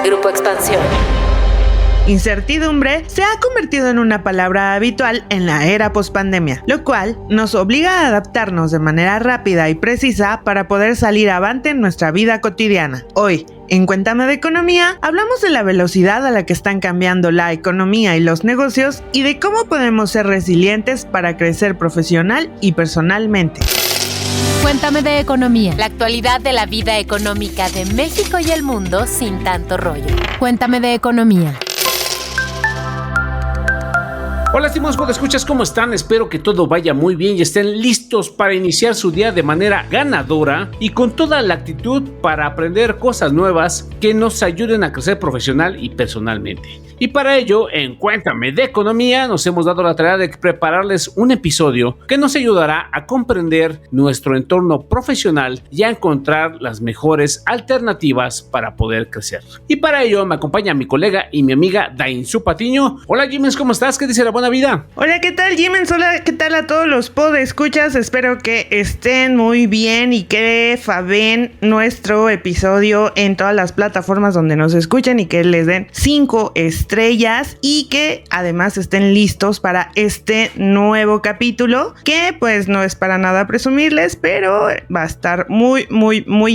Grupo Expansión. Incertidumbre se ha convertido en una palabra habitual en la era pospandemia, lo cual nos obliga a adaptarnos de manera rápida y precisa para poder salir avante en nuestra vida cotidiana. Hoy, en Cuéntame de Economía, hablamos de la velocidad a la que están cambiando la economía y los negocios y de cómo podemos ser resilientes para crecer profesional y personalmente. Cuéntame de Economía, la actualidad de la vida económica de México y el mundo sin tanto rollo. Cuéntame de Economía. Hola estimados podescuchas, ¿cómo están? Espero que todo vaya muy bien y estén listos para iniciar su día de manera ganadora y con toda la actitud para aprender cosas nuevas que nos ayuden a crecer profesional y personalmente. Y para ello, en Cuéntame de Economía, nos hemos dado la tarea de prepararles un episodio que nos ayudará a comprender nuestro entorno profesional y a encontrar las mejores alternativas para poder crecer. Y para ello me acompaña mi colega y mi amiga Dainzú Patiño. Hola Jimens, ¿cómo estás? ¿Qué dice la buena vida? Hola, ¿qué tal Jimens? Hola, ¿qué tal a todos los podescuchas? Espero que estén muy bien y que faven nuestro episodio en todas las plataformas donde nos escuchen y que les den 5 estrellas y que además estén listos para este nuevo capítulo que pues no es para nada presumirles, pero va a estar muy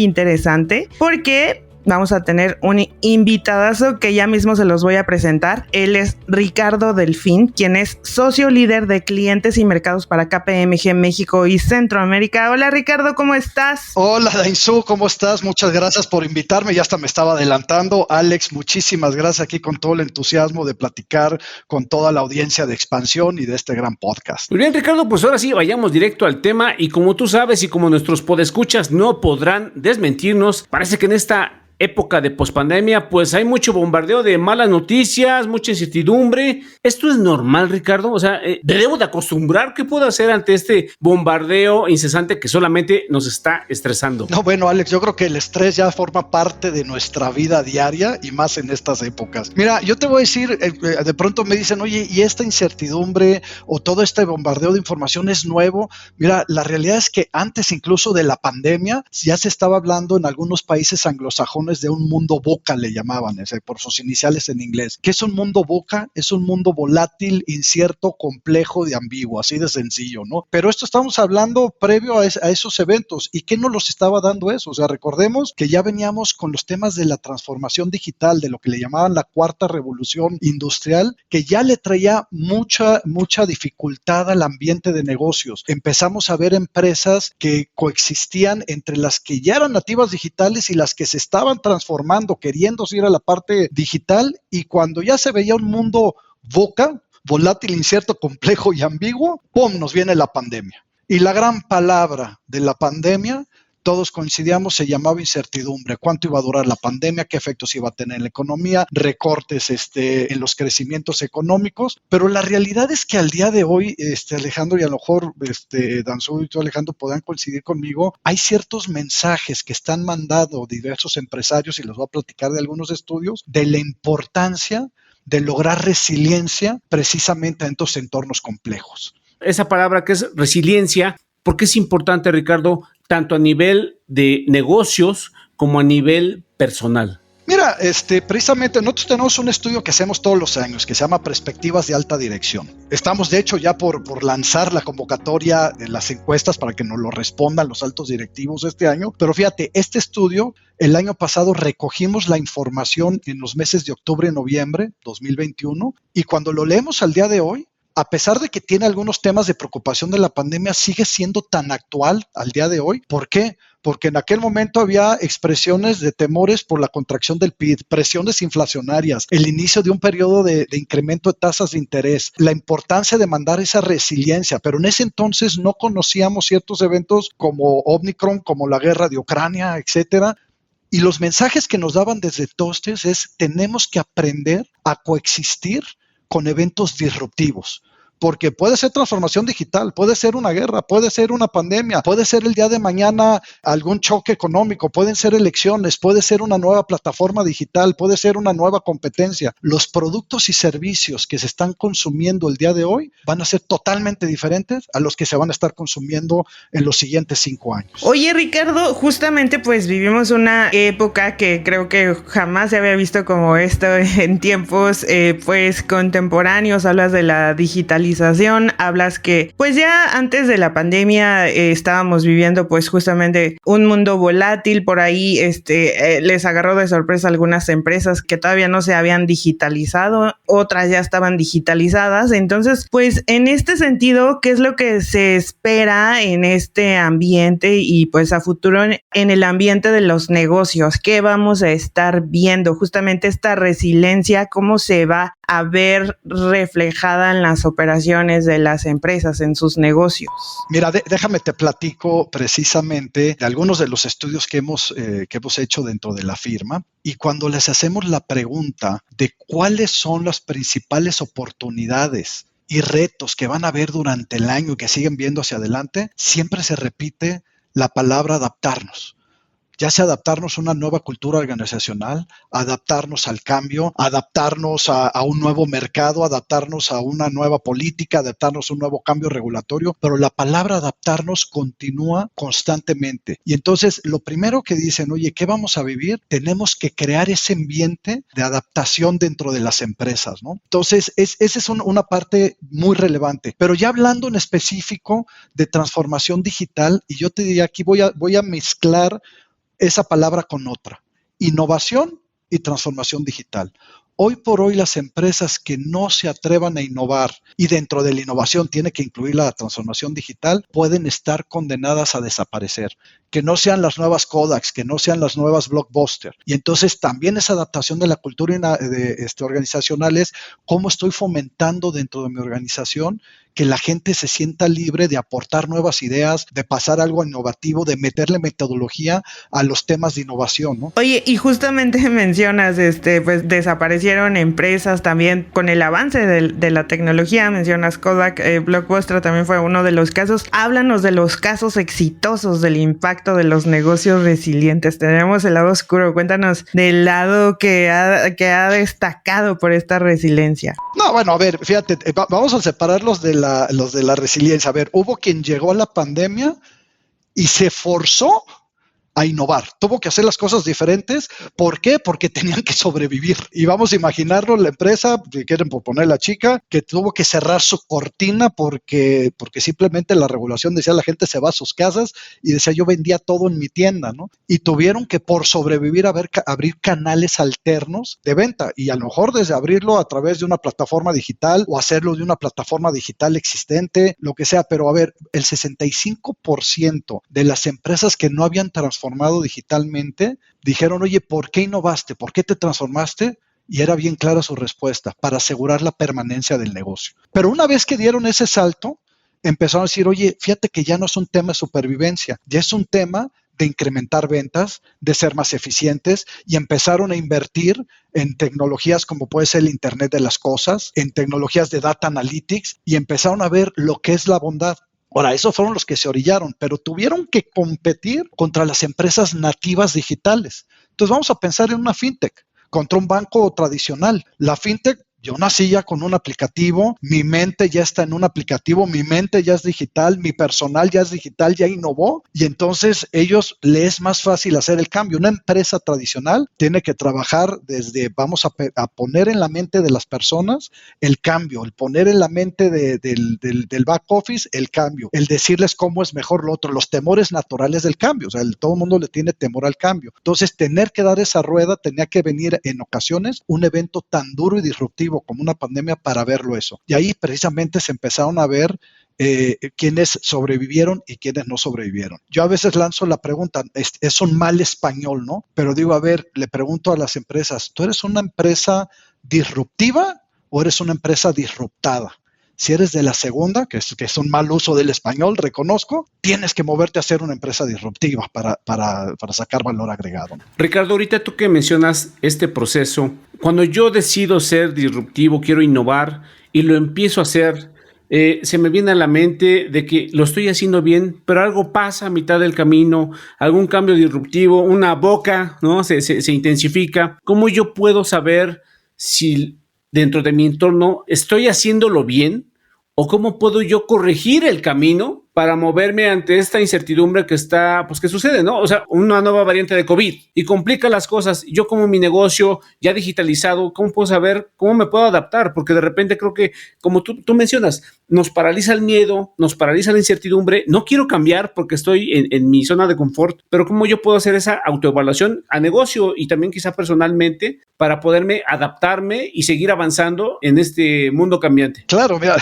interesante porque vamos a tener un invitadazo que ya mismo se los voy a presentar. Él es Ricardo Delfín, quien es socio líder de clientes y mercados para KPMG México y Centroamérica. Hola Ricardo, ¿cómo estás? Hola Dainzú, ¿cómo estás? Muchas gracias por invitarme, ya hasta me estaba adelantando. Alex, muchísimas gracias aquí con todo el entusiasmo de platicar con toda la audiencia de Expansión y de este gran podcast. Muy bien Ricardo, pues ahora sí vayamos directo al tema y como tú sabes y como nuestros podescuchas no podrán desmentirnos, parece que en esta época de pospandemia, pues hay mucho bombardeo de malas noticias, mucha incertidumbre. ¿Esto es normal, Ricardo? O sea, ¿debo de acostumbrar? ¿Qué puedo hacer ante este bombardeo incesante que solamente nos está estresando? No, bueno, Alex, yo creo que el estrés ya forma parte de nuestra vida diaria y más en estas épocas. Mira, yo te voy a decir, de pronto me dicen, oye, ¿y esta incertidumbre o todo este bombardeo de información es nuevo? Mira, la realidad es que antes incluso de la pandemia ya se estaba hablando en algunos países anglosajones de un mundo VUCA, le llamaban, por sus iniciales en inglés. ¿Qué es un mundo VUCA? Es un mundo volátil, incierto, complejo y ambiguo, así de sencillo, ¿no? Pero esto estamos hablando previo a esos eventos. ¿Y qué nos los estaba dando eso? O sea, recordemos que ya veníamos con los temas de la transformación digital, de lo que le llamaban la cuarta revolución industrial, que ya le traía mucha dificultad al ambiente de negocios. Empezamos a ver empresas que coexistían entre las que ya eran nativas digitales y las que se estaban transformando, queriéndose ir a la parte digital, y cuando ya se veía un mundo VUCA, volátil, incierto, complejo y ambiguo, ¡pum!, nos viene la pandemia. Y la gran palabra de la pandemia, todos coincidíamos, se llamaba incertidumbre. ¿Cuánto iba a durar la pandemia? ¿Qué efectos iba a tener en la economía? Recortes en los crecimientos económicos. Pero la realidad es que al día de hoy, Alejandro, y a lo mejor Dainzú y tú, Alejandro, podrán coincidir conmigo, hay ciertos mensajes que están mandando diversos empresarios, y les voy a platicar de algunos estudios, de la importancia de lograr resiliencia precisamente en estos entornos complejos. Esa palabra que es resiliencia, ¿por qué es importante, Ricardo, tanto a nivel de negocios como a nivel personal? Mira, precisamente nosotros tenemos un estudio que hacemos todos los años que se llama Perspectivas de Alta Dirección. Estamos de hecho ya por lanzar la convocatoria de las encuestas para que nos lo respondan los altos directivos este año, pero fíjate, este estudio el año pasado recogimos la información en los meses de octubre y noviembre 2021, y cuando lo leemos al día de hoy, a pesar de que tiene algunos temas de preocupación de la pandemia, sigue siendo tan actual al día de hoy. ¿Por qué? Porque en aquel momento había expresiones de temores por la contracción del PIB, presiones inflacionarias, el inicio de un periodo de incremento de tasas de interés, la importancia de mandar esa resiliencia, pero en ese entonces no conocíamos ciertos eventos como Omicron, como la guerra de Ucrania, etcétera. Y los mensajes que nos daban desde entonces es: tenemos que aprender a coexistir con eventos disruptivos. porque puede ser transformación digital, puede ser una guerra, puede ser una pandemia, puede ser el día de mañana algún choque económico, pueden ser elecciones, puede ser una nueva plataforma digital, puede ser una nueva competencia. Los productos y servicios que se están consumiendo el día de hoy van a ser totalmente diferentes a los que se van a estar consumiendo en los siguientes 5 años. Oye, Ricardo, justamente pues vivimos una época que creo que jamás se había visto como esto en tiempos pues contemporáneos. Hablas de la digitalización, hablas que pues ya antes de la pandemia estábamos viviendo pues justamente un mundo volátil. Por ahí les agarró de sorpresa algunas empresas que todavía no se habían digitalizado, otras ya estaban digitalizadas. Entonces pues en este sentido, ¿qué es lo que se espera en este ambiente y pues a futuro en el ambiente de los negocios? ¿Qué vamos a estar viendo? Justamente esta resiliencia, ¿cómo se va a ver reflejada en las operaciones de las empresas, en sus negocios? Mira, déjame te platico precisamente de algunos de los estudios que hemos hecho dentro de la firma, y cuando les hacemos la pregunta de cuáles son las principales oportunidades y retos que van a haber durante el año y que siguen viendo hacia adelante, siempre se repite la palabra adaptarnos. Ya sea adaptarnos a una nueva cultura organizacional, adaptarnos al cambio, adaptarnos a un nuevo mercado, adaptarnos a una nueva política, adaptarnos a un nuevo cambio regulatorio, pero la palabra adaptarnos continúa constantemente. Y entonces lo primero que dicen, oye, ¿qué vamos a vivir? Tenemos que crear ese ambiente de adaptación dentro de las empresas, ¿no? Entonces, esa es una parte muy relevante. Pero ya hablando en específico de transformación digital, y yo te diría aquí voy a mezclar esa palabra con otra: innovación y transformación digital. Hoy por hoy las empresas que no se atrevan a innovar, y dentro de la innovación tiene que incluir la transformación digital, pueden estar condenadas a desaparecer. Que no sean las nuevas Kodaks, que no sean las nuevas Blockbuster. Y entonces también esa adaptación de la cultura organizacional es cómo estoy fomentando dentro de mi organización que la gente se sienta libre de aportar nuevas ideas, de pasar algo innovativo, de meterle metodología a los temas de innovación, ¿no? Oye, y justamente mencionas, pues desaparecieron empresas también con el avance de la tecnología. Mencionas Kodak, Blockbuster también fue uno de los casos. Háblanos de los casos exitosos del impacto de los negocios resilientes. Tenemos el lado oscuro. Cuéntanos del lado que ha destacado por esta resiliencia. No, bueno, a ver, fíjate, vamos a separar los de la resiliencia. A ver, hubo quien llegó a la pandemia y se forzó a innovar. Tuvo que hacer las cosas diferentes. ¿Por qué? Porque tenían que sobrevivir. Y vamos a imaginarlo, la empresa, si quieren por poner la chica, que tuvo que cerrar su cortina porque simplemente la regulación decía la gente se va a sus casas, y decía yo vendía todo en mi tienda, ¿no? Y tuvieron que por sobrevivir abrir canales alternos de venta, y a lo mejor desde abrirlo a través de una plataforma digital o hacerlo de una plataforma digital existente, lo que sea. Pero a ver, el 65% de las empresas que no habían transformado digitalmente dijeron, oye, ¿por qué innovaste? ¿Por qué te transformaste? Y era bien clara su respuesta: para asegurar la permanencia del negocio. Pero una vez que dieron ese salto, empezaron a decir, oye, fíjate que ya no es un tema de supervivencia, ya es un tema de incrementar ventas, de ser más eficientes, y empezaron a invertir en tecnologías como puede ser el Internet de las Cosas, en tecnologías de Data Analytics, y empezaron a ver lo que es la bondad. Ahora, esos fueron los que se orillaron, pero tuvieron que competir contra las empresas nativas digitales. Entonces vamos a pensar en una fintech contra un banco tradicional. La fintech, yo nací ya con un aplicativo, mi mente ya está en un aplicativo, mi mente ya es digital, mi personal ya es digital, ya innovó, y entonces ellos les es más fácil hacer el cambio. Una empresa tradicional tiene que trabajar desde vamos a poner en la mente de las personas el cambio, el poner en la mente del back office el cambio, el decirles cómo es mejor lo otro, los temores naturales del cambio. O sea, todo el mundo le tiene temor al cambio. Entonces, tener que dar esa rueda, tenía que venir en ocasiones un evento tan duro y disruptivo como una pandemia para verlo eso. Y ahí precisamente se empezaron a ver quienes sobrevivieron y quienes no sobrevivieron. Yo a veces lanzo la pregunta, es un mal español, ¿no? Pero digo, a ver, le pregunto a las empresas, ¿tú eres una empresa disruptiva o eres una empresa disruptada? Si eres de la segunda, que es un mal uso del español, reconozco, tienes que moverte a ser una empresa disruptiva para sacar valor agregado. Ricardo, ahorita tú que mencionas este proceso, cuando yo decido ser disruptivo, quiero innovar y lo empiezo a hacer, se me viene a la mente de que lo estoy haciendo bien, pero algo pasa a mitad del camino, algún cambio disruptivo, una boca, ¿no? Se intensifica. ¿Cómo yo puedo saber si dentro de mi entorno estoy haciéndolo bien? ¿O cómo puedo yo corregir el camino para moverme ante esta incertidumbre que está, pues que sucede, ¿no? O sea, una nueva variante de COVID y complica las cosas. Yo como mi negocio ya digitalizado, ¿cómo puedo saber cómo me puedo adaptar? Porque de repente creo que, como tú mencionas, nos paraliza el miedo, nos paraliza la incertidumbre. No quiero cambiar porque estoy en mi zona de confort, pero ¿cómo yo puedo hacer esa autoevaluación a negocio y también quizá personalmente para poderme adaptarme y seguir avanzando en este mundo cambiante? Claro, mira,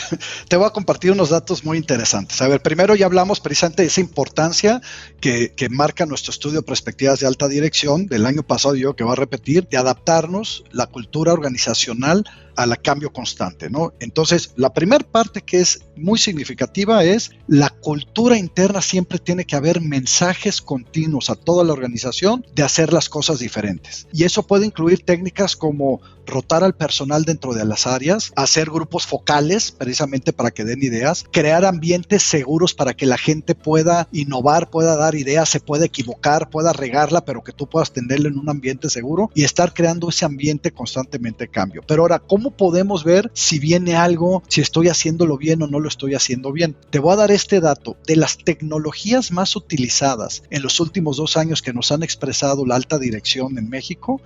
te voy a compartir unos datos muy interesantes. A ver, primero ya hablamos precisamente de esa importancia que marca nuestro estudio de perspectivas de alta dirección del año pasado, yo que voy a repetir, de adaptarnos la cultura organizacional al cambio constante, ¿no? Entonces, la primera parte que es muy significativa es la cultura interna. Siempre tiene que haber mensajes continuos a toda la organización de hacer las cosas diferentes. Y eso puede incluir técnicas como rotar al personal dentro de las áreas, hacer grupos focales precisamente para que den ideas, crear ambientes seguros para que la gente pueda innovar, pueda dar ideas, se pueda equivocar, pueda regarla, pero que tú puedas tenerlo en un ambiente seguro y estar creando ese ambiente constantemente de cambio. Pero ahora, ¿cómo podemos ver si viene algo, si estoy haciéndolo bien o no lo estoy haciendo bien? Te voy a dar este dato. De las tecnologías más utilizadas en los últimos 2 años que nos han expresado la alta dirección en México,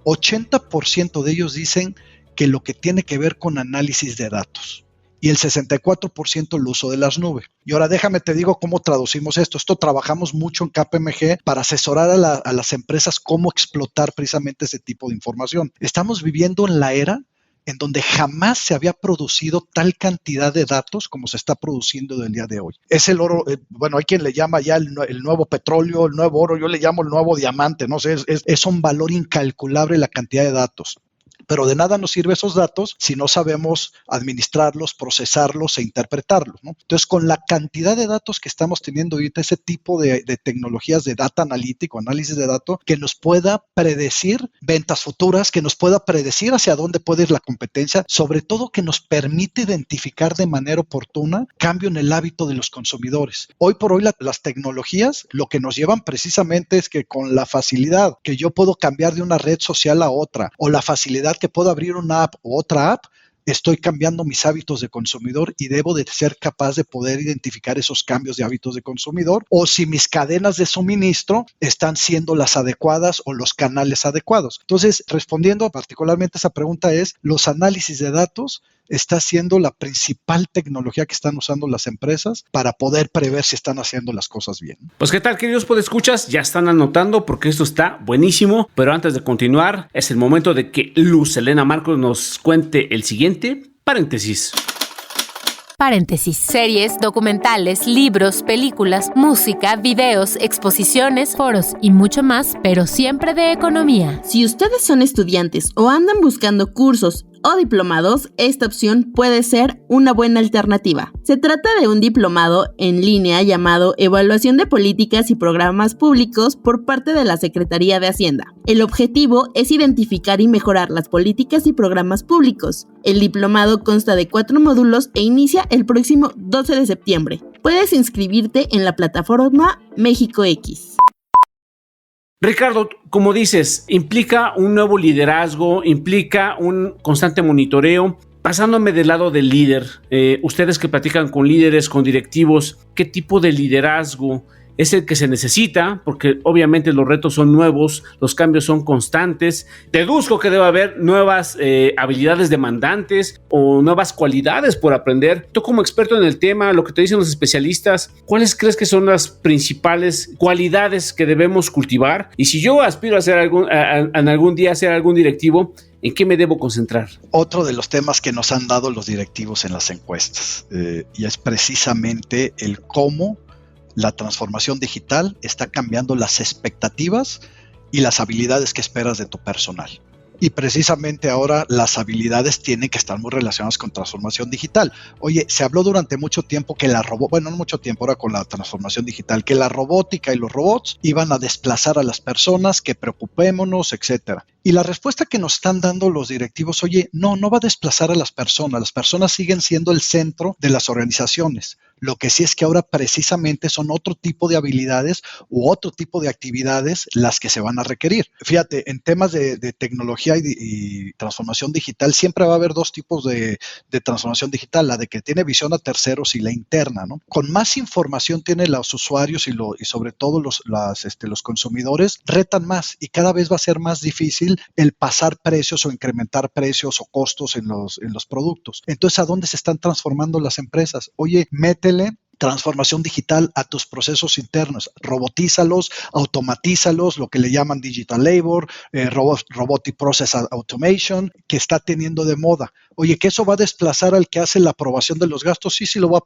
80% de ellos dicen que lo que tiene que ver con análisis de datos y el 64% el uso de las nubes. Y ahora déjame te digo cómo traducimos esto. Esto trabajamos mucho en KPMG para asesorar a las empresas cómo explotar precisamente ese tipo de información. Estamos viviendo en la era en donde jamás se había producido tal cantidad de datos como se está produciendo del día de hoy. Es el oro, bueno, hay quien le llama ya el nuevo petróleo, el nuevo oro, yo le llamo el nuevo diamante, no sé, es un valor incalculable la cantidad de datos. Pero de nada nos sirven esos datos si no sabemos administrarlos, procesarlos e interpretarlos, ¿no? Entonces, con la cantidad de datos que estamos teniendo ahorita, ese tipo de tecnologías de data analítico, análisis de datos, que nos pueda predecir ventas futuras, que nos pueda predecir hacia dónde puede ir la competencia, sobre todo que nos permite identificar de manera oportuna cambio en el hábito de los consumidores. Hoy por hoy las tecnologías lo que nos llevan precisamente es que con la facilidad que yo puedo cambiar de una red social a otra, o la facilidad que puedo abrir una app u otra app, estoy cambiando mis hábitos de consumidor y debo de ser capaz de poder identificar esos cambios de hábitos de consumidor o si mis cadenas de suministro están siendo las adecuadas o los canales adecuados. Entonces, respondiendo particularmente a esa pregunta es, los análisis de datos está siendo la principal tecnología que están usando las empresas para poder prever si están haciendo las cosas bien. Pues qué tal, queridos podescuchas, ya están anotando porque esto está buenísimo, pero antes de continuar es el momento de que Luz Helena Marcos nos cuente el siguiente paréntesis. Paréntesis. Series, documentales, libros, películas, música, videos, exposiciones, foros y mucho más, pero siempre de economía. Si ustedes son estudiantes o andan buscando cursos o diplomados, esta opción puede ser una buena alternativa. Se trata de un diplomado en línea llamado Evaluación de Políticas y Programas Públicos por parte de la Secretaría de Hacienda. El objetivo es identificar y mejorar las políticas y programas públicos. El diplomado consta de 4 módulos e inicia el próximo 12 de septiembre. Puedes inscribirte en la plataforma México X. Ricardo, como dices, implica un nuevo liderazgo, implica un constante monitoreo. Pasándome del lado del líder, ustedes que platican con líderes, con directivos, ¿qué tipo de liderazgo es el que se necesita? Porque obviamente los retos son nuevos, los cambios son constantes. Deduzco que debe haber nuevas habilidades demandantes o nuevas cualidades por aprender. Tú como experto en el tema, lo que te dicen los especialistas, ¿cuáles crees que son las principales cualidades que debemos cultivar? Y si yo aspiro a ser algún día a ser algún directivo, ¿en qué me debo concentrar? Otro de los temas que nos han dado los directivos en las encuestas y es precisamente el cómo la transformación digital está cambiando las expectativas y las habilidades que esperas de tu personal. Y precisamente ahora las habilidades tienen que estar muy relacionadas con transformación digital. Oye, se habló durante mucho tiempo que no mucho tiempo, ahora con la transformación digital, que la robótica y los robots iban a desplazar a las personas, que preocupémonos, etcétera. Y la respuesta que nos están dando los directivos, oye, no va a desplazar a las personas siguen siendo el centro de las organizaciones. Lo que sí es que ahora precisamente son otro tipo de habilidades u otro tipo de actividades las que se van a requerir. Fíjate, en temas de tecnología y transformación digital siempre va a haber dos tipos de transformación digital, la de que tiene visión a terceros y la interna, ¿no? Con más información tienen los usuarios y sobre todo los consumidores, retan más y cada vez va a ser más difícil el pasar precios o incrementar precios o costos en los productos. Entonces, ¿a dónde se están transformando las empresas? Oye, métele transformación digital a tus procesos internos, robotízalos, automatízalos, lo que le llaman digital labor, robotic process automation, que está teniendo de moda. Oye, que eso va a desplazar al que hace la aprobación de los gastos, sí lo va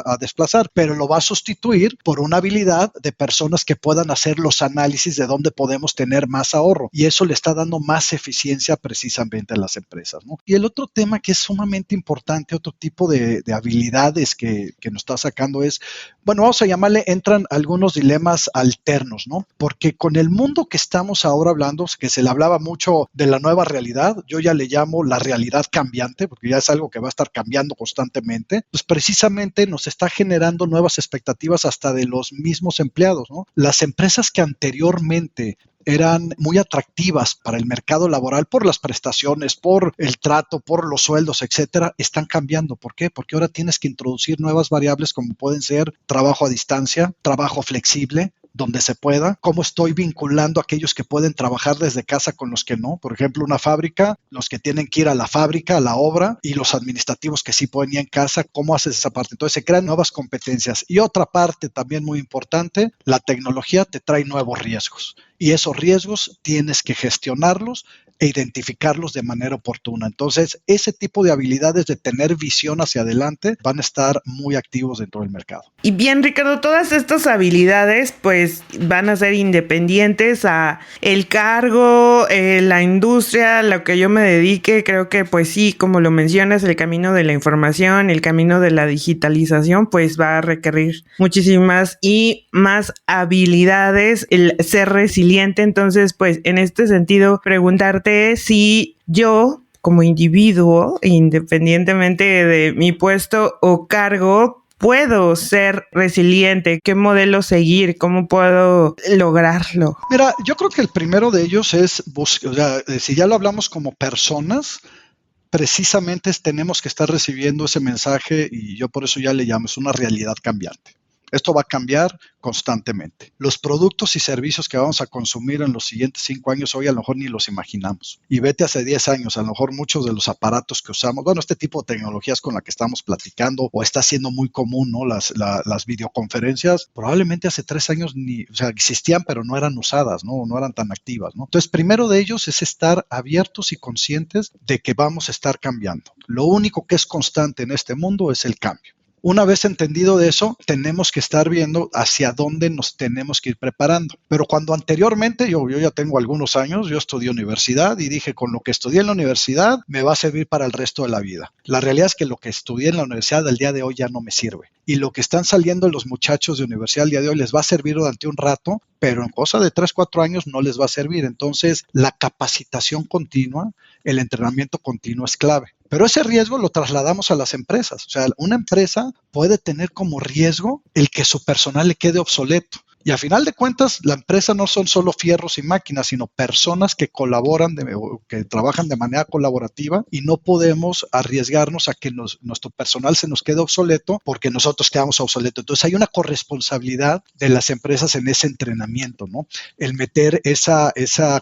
a desplazar, pero lo va a sustituir por una habilidad de personas que puedan hacer los análisis de dónde podemos tener más ahorro, y eso le está dando más eficiencia precisamente a las empresas, ¿no? Y el otro tema que es sumamente importante, otro tipo de habilidades que nos está sacando es, bueno, vamos a llamarle, entran algunos dilemas alternos, ¿no? Porque con el mundo que estamos ahora hablando, que se le hablaba mucho de la nueva realidad, yo ya le llamo la realidad cambiante, porque ya es algo que va a estar cambiando constantemente, pues precisamente nos está generando nuevas expectativas hasta de los mismos empleados, ¿no? Las empresas que anteriormente eran muy atractivas para el mercado laboral por las prestaciones, por el trato, por los sueldos, etcétera, están cambiando. ¿Por qué? Porque ahora tienes que introducir nuevas variables como pueden ser trabajo a distancia, trabajo flexible, donde se pueda, cómo estoy vinculando a aquellos que pueden trabajar desde casa con los que no. Por ejemplo, una fábrica, los que tienen que ir a la fábrica, a la obra, y los administrativos que sí pueden ir en casa, ¿cómo haces esa parte? Entonces se crean nuevas competencias. Y otra parte también muy importante, la tecnología te trae nuevos riesgos. Y esos riesgos tienes que gestionarlos e identificarlos de manera oportuna. Entonces, ese tipo de habilidades de tener visión hacia adelante van a estar muy activos dentro del mercado. Y bien, Ricardo, todas estas habilidades pues van a ser independientes a el cargo, la industria, lo que yo me dedique. Creo que pues sí, como lo mencionas, el camino de la información, el camino de la digitalización pues va a requerir muchísimas y más habilidades, el ser resiliente. Entonces pues en este sentido preguntarte si yo como individuo, independientemente de mi puesto o cargo, puedo ser resiliente, qué modelo seguir, cómo puedo lograrlo. Mira, yo creo que el primero de ellos es, si ya lo hablamos como personas, precisamente tenemos que estar recibiendo ese mensaje y yo por eso ya le llamo, es una realidad cambiante. Esto va a cambiar constantemente. Los productos y servicios que vamos a consumir en los siguientes 5 años, hoy a lo mejor ni los imaginamos. Y vete hace 10 años, a lo mejor muchos de los aparatos que usamos, bueno, este tipo de tecnologías con la que estamos platicando o está siendo muy común, ¿no? Las videoconferencias, probablemente hace 3 años existían, pero no eran usadas, ¿no? No eran tan activas, ¿no? Entonces, primero de ellos es estar abiertos y conscientes de que vamos a estar cambiando. Lo único que es constante en este mundo es el cambio. Una vez entendido de eso, tenemos que estar viendo hacia dónde nos tenemos que ir preparando. Pero cuando anteriormente, yo ya tengo algunos años, yo estudié universidad y dije, con lo que estudié en la universidad me va a servir para el resto de la vida. La realidad es que lo que estudié en la universidad al día de hoy ya no me sirve. Y lo que están saliendo los muchachos de universidad al día de hoy les va a servir durante un rato, pero en cosa de 3, 4 años no les va a servir. Entonces, la capacitación continua, el entrenamiento continuo es clave. Pero ese riesgo lo trasladamos a las empresas. O sea, una empresa puede tener como riesgo el que su personal le quede obsoleto. Y a final de cuentas, la empresa no son solo fierros y máquinas, sino personas que colaboran, que trabajan de manera colaborativa y no podemos arriesgarnos a que nuestro personal se nos quede obsoleto porque nosotros quedamos obsoletos. Entonces hay una corresponsabilidad de las empresas en ese entrenamiento, ¿no? El meter esa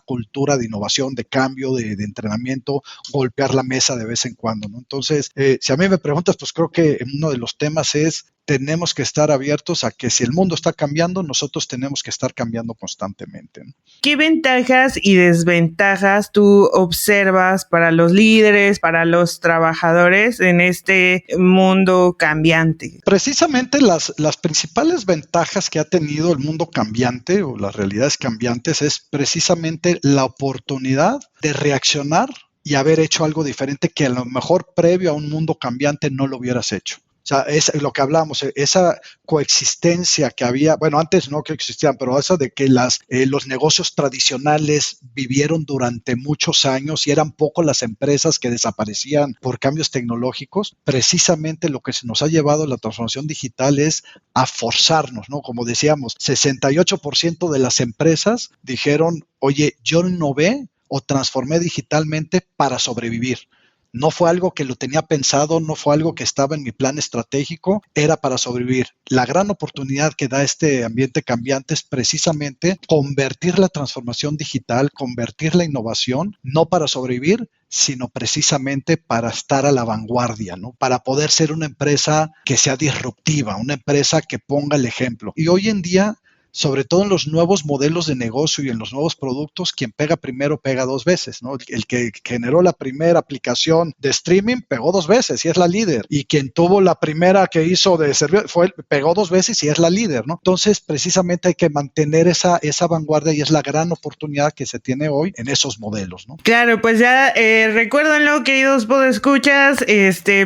cultura de innovación, de cambio, de entrenamiento, golpear la mesa de vez en cuando, ¿no? Entonces, si a mí me preguntas, pues creo que uno de los temas es tenemos que estar abiertos a que si el mundo está cambiando, nosotros tenemos que estar cambiando constantemente, ¿no? ¿Qué ventajas y desventajas tú observas para los líderes, para los trabajadores en este mundo cambiante? Precisamente las principales ventajas que ha tenido el mundo cambiante o las realidades cambiantes es precisamente la oportunidad de reaccionar y haber hecho algo diferente que a lo mejor previo a un mundo cambiante no lo hubieras hecho. O sea, es lo que hablamos, esa coexistencia que había, bueno, antes no que existían, pero eso de que los negocios tradicionales vivieron durante muchos años y eran poco las empresas que desaparecían por cambios tecnológicos, precisamente lo que se nos ha llevado la transformación digital es a forzarnos, ¿no? Como decíamos, 68% de las empresas dijeron, oye, yo innové o transformé digitalmente para sobrevivir. No fue algo que lo tenía pensado, no fue algo que estaba en mi plan estratégico, era para sobrevivir. La gran oportunidad que da este ambiente cambiante es precisamente convertir la transformación digital, convertir la innovación, no para sobrevivir, sino precisamente para estar a la vanguardia, ¿no? Para poder ser una empresa que sea disruptiva, una empresa que ponga el ejemplo. Y hoy en día, sobre todo en los nuevos modelos de negocio y en los nuevos productos, quien pega primero pega dos veces, ¿no? El que generó la primera aplicación de streaming pegó dos veces y es la líder. Y quien tuvo la primera que hizo de servicio pegó dos veces y es la líder, ¿no? Entonces, precisamente hay que mantener esa vanguardia y es la gran oportunidad que se tiene hoy en esos modelos, ¿no? Claro, pues ya recuérdenlo, queridos podescuchas,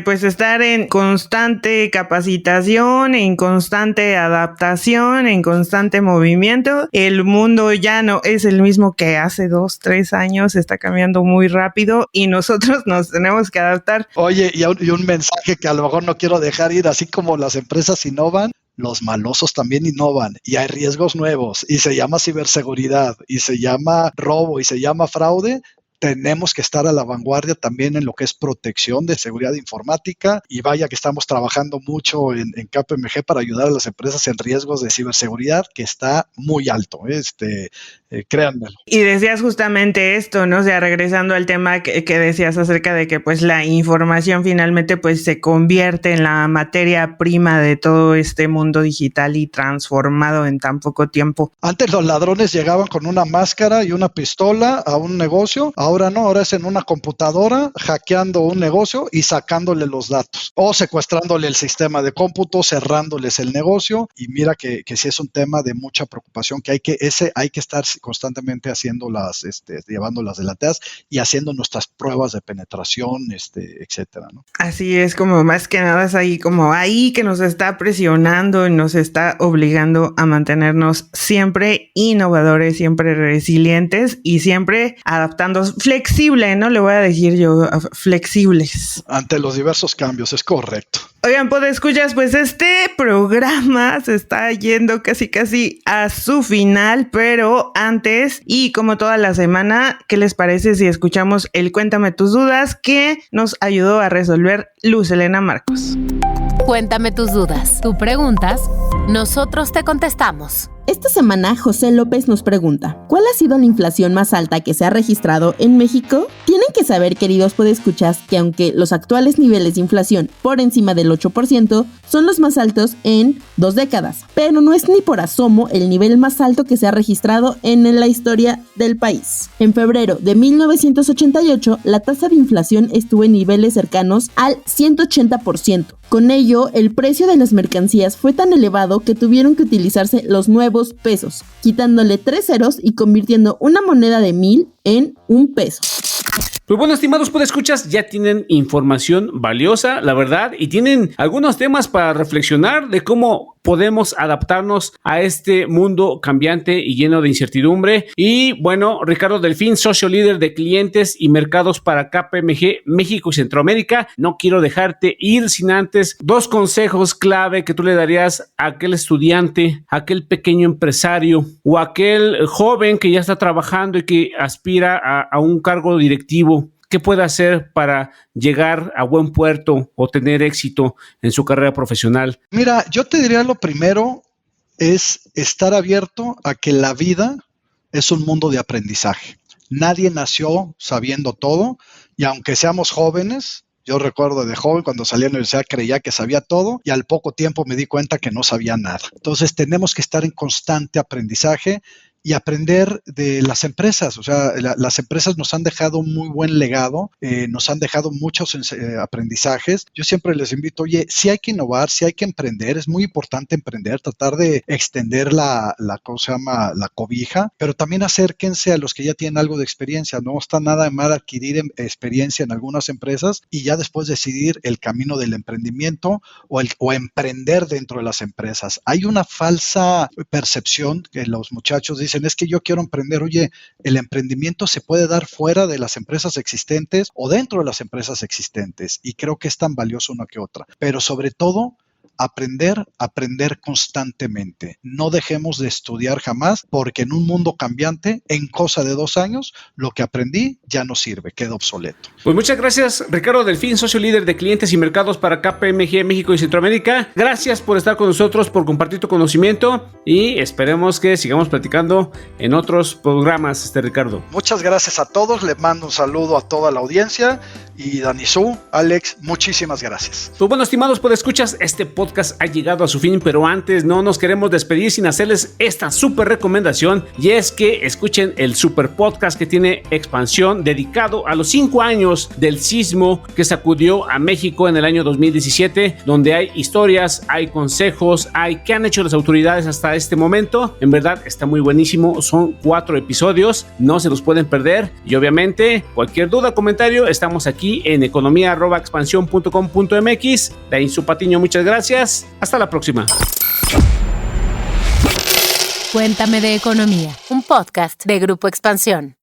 pues estar en constante capacitación, en constante adaptación, en constante movimiento. El mundo ya no es el mismo que hace 2, 3 años, está cambiando muy rápido y nosotros nos tenemos que adaptar. Oye, y un mensaje que a lo mejor no quiero dejar ir, así como las empresas innovan, los malosos también innovan y hay riesgos nuevos y se llama ciberseguridad y se llama robo y se llama fraude. Tenemos que estar a la vanguardia también en lo que es protección de seguridad informática y vaya que estamos trabajando mucho en KPMG para ayudar a las empresas en riesgos de ciberseguridad que está muy alto, créanmelo. Y decías justamente esto, ¿no? O sea, regresando al tema que decías acerca de que pues la información finalmente pues se convierte en la materia prima de todo este mundo digital y transformado en tan poco tiempo. Antes los ladrones llegaban con una máscara y una pistola a un negocio, ahora no, ahora es en una computadora hackeando un negocio y sacándole los datos o secuestrándole el sistema de cómputo, cerrándoles el negocio y mira que sí es un tema de mucha preocupación que hay que estar constantemente haciendo llevando las delanteras y haciendo nuestras pruebas de penetración, etcétera, ¿no? Así es, como más que nada es ahí que nos está presionando y nos está obligando a mantenernos siempre innovadores, siempre resilientes y siempre adaptando, flexible, ¿no? Le voy a decir yo, flexibles. Ante los diversos cambios, es correcto. Oigan, podescuchas, pues este programa se está yendo casi a su final, pero antes, y como toda la semana, ¿qué les parece si escuchamos el Cuéntame tus dudas que nos ayudó a resolver Luz Helena Marcos? Cuéntame tus dudas. Tú preguntas, nosotros te contestamos. Esta semana, José López nos pregunta, ¿cuál ha sido la inflación más alta que se ha registrado en México? Tienen que saber, queridos podescuchas, que aunque los actuales niveles de inflación por encima del 8% son los más altos en 2 décadas, pero no es ni por asomo el nivel más alto que se ha registrado en la historia del país. En febrero de 1988, la tasa de inflación estuvo en niveles cercanos al 180%. Con ello, el precio de las mercancías fue tan elevado que tuvieron que utilizarse los nuevos pesos, quitándole 3 ceros y convirtiendo una moneda de 1000 en 1 peso. Pues bueno, estimados podescuchas, ya tienen información valiosa, la verdad, y tienen algunos temas para reflexionar de cómo podemos adaptarnos a este mundo cambiante y lleno de incertidumbre. Y bueno, Ricardo Delfín, socio líder de clientes y mercados para KPMG México y Centroamérica, no quiero dejarte ir sin antes 2 consejos clave que tú le darías a aquel estudiante, a aquel pequeño empresario o a aquel joven que ya está trabajando y que aspira a un cargo directivo. ¿Qué puede hacer para llegar a buen puerto o tener éxito en su carrera profesional? Mira, yo te diría lo primero es estar abierto a que la vida es un mundo de aprendizaje. Nadie nació sabiendo todo y aunque seamos jóvenes, Yo recuerdo de joven, cuando salí a la universidad, creía que sabía todo y al poco tiempo me di cuenta que no sabía nada. Entonces tenemos que estar en constante aprendizaje y aprender de las empresas. O sea, las empresas nos han dejado un muy buen legado, nos han dejado muchos aprendizajes. Yo siempre les invito, oye, sí hay que innovar, sí hay que emprender, es muy importante emprender, tratar de extender la cobija, pero también acérquense a los que ya tienen algo de experiencia. No está nada de mal adquirir experiencia en algunas empresas y ya después decidir el camino del emprendimiento o emprender dentro de las empresas. Hay una falsa percepción que los muchachos dicen, es que yo quiero emprender. Oye, el emprendimiento se puede dar fuera de las empresas existentes o dentro de las empresas existentes, y creo que es tan valioso una que otra. Pero sobre todo, aprender constantemente. No dejemos de estudiar jamás, porque en un mundo cambiante, en cosa de 2 años, lo que aprendí ya no sirve, queda obsoleto. Pues muchas gracias, Ricardo Delfín, socio líder de clientes y mercados para KPMG México y Centroamérica. Gracias por estar con nosotros, por compartir tu conocimiento y esperemos que sigamos platicando en otros programas, Ricardo. Muchas gracias a todos, les mando un saludo a toda la audiencia y Danizú, Alex, muchísimas gracias. Pues bueno, estimados podescuchas, este podcast ha llegado a su fin, pero antes no nos queremos despedir sin hacerles esta súper recomendación, y es que escuchen el super podcast que tiene Expansión, dedicado a los 5 años del sismo que sacudió a México en el año 2017, donde hay historias, hay consejos, hay qué han hecho las autoridades hasta este momento. En verdad está muy buenísimo, son 4 episodios, no se los pueden perder, y obviamente cualquier duda o comentario, estamos aquí en economía@expansión.com.mx. Dainzú Patiño, muchas gracias. Hasta la próxima. Cuéntame de Economía, un podcast de Grupo Expansión.